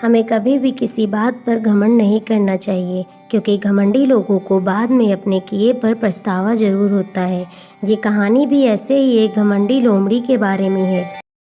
हमें कभी भी किसी बात पर घमंड नहीं करना चाहिए, क्योंकि घमंडी लोगों को बाद में अपने किए पर पछतावा ज़रूर होता है। ये कहानी भी ऐसे ही एक घमंडी लोमड़ी के बारे में है।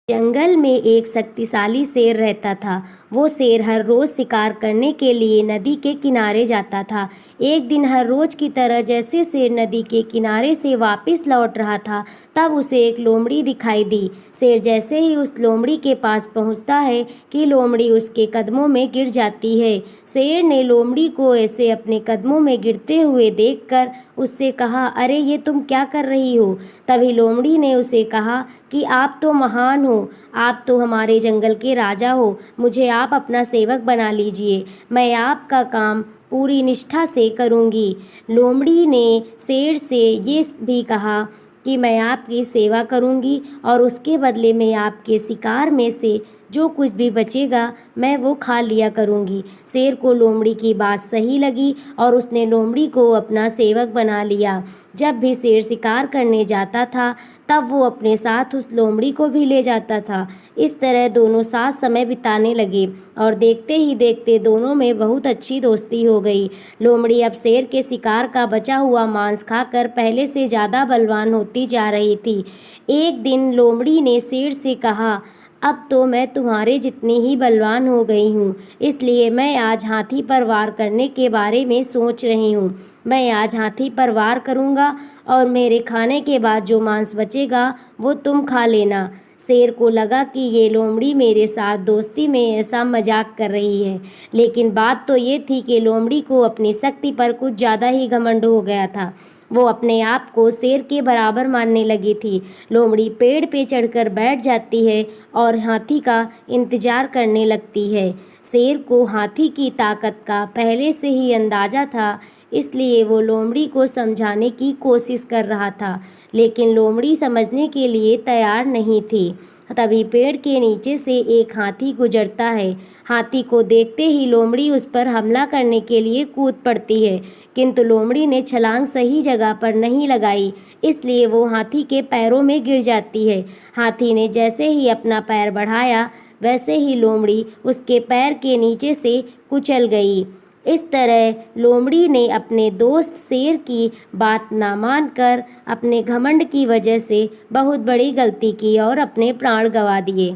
जंगल में एक शक्तिशाली शेर रहता था। वो शेर हर रोज़ शिकार करने के लिए नदी के किनारे जाता था। एक दिन हर रोज़ की तरह जैसे शेर नदी के किनारे से वापस लौट रहा था, तब उसे एक लोमड़ी दिखाई दी। शेर जैसे ही उस लोमड़ी के पास पहुंचता है कि लोमड़ी उसके कदमों में गिर जाती है। शेर ने लोमड़ी को ऐसे अपने कदमों में गिरते हुए देखकर उससे कहा, अरे ये तुम क्या कर रही हो? तभी लोमड़ी ने उसे कहा कि आप तो महान हो, आप तो हमारे जंगल के राजा हो, मुझे आप अपना सेवक बना लीजिए, मैं आपका काम पूरी निष्ठा से करूंगी। लोमड़ी ने शेर से ये भी कहा कि मैं आपकी सेवा करूंगी और उसके बदले में आपके शिकार में से जो कुछ भी बचेगा मैं वो खा लिया करूंगी। शेर को लोमड़ी की बात सही लगी और उसने लोमड़ी को अपना सेवक बना लिया। जब भी शेर शिकार करने जाता था, तब वो अपने साथ उस लोमड़ी को भी ले जाता था। इस तरह दोनों साथ समय बिताने लगे और देखते ही देखते दोनों में बहुत अच्छी दोस्ती हो गई। लोमड़ी अब शेर के शिकार का बचा हुआ मांस खाकर पहले से ज़्यादा बलवान होती जा रही थी। एक दिन लोमड़ी ने शेर से कहा, अब तो मैं तुम्हारे जितनी ही बलवान हो गई हूँ, इसलिए मैं आज हाथी पर वार करने के बारे में सोच रही हूँ। मैं आज हाथी पर वार करूँगा और मेरे खाने के बाद जो मांस बचेगा वो तुम खा लेना। शेर को लगा कि ये लोमड़ी मेरे साथ दोस्ती में ऐसा मजाक कर रही है, लेकिन बात तो ये थी कि लोमड़ी को अपनी शक्ति पर कुछ ज़्यादा ही घमंड हो गया था। वो अपने आप को शेर के बराबर मानने लगी थी। लोमड़ी पेड़ पे चढ़कर बैठ जाती है और हाथी का इंतजार करने लगती है। शेर को हाथी की ताकत का पहले से ही अंदाज़ा था, इसलिए वो लोमड़ी को समझाने की कोशिश कर रहा था, लेकिन लोमड़ी समझने के लिए तैयार नहीं थी। तभी पेड़ के नीचे से एक हाथी गुजरता है। हाथी को देखते ही लोमड़ी उस पर हमला करने के लिए कूद पड़ती है, किंतु लोमड़ी ने छलांग सही जगह पर नहीं लगाई, इसलिए वो हाथी के पैरों में गिर जाती है। हाथी ने जैसे ही अपना पैर बढ़ाया, वैसे ही लोमड़ी उसके पैर के नीचे से कुचल गई। इस तरह लोमड़ी ने अपने दोस्त शेर की बात ना मानकर अपने घमंड की वजह से बहुत बड़ी गलती की और अपने प्राण गंवा दिए।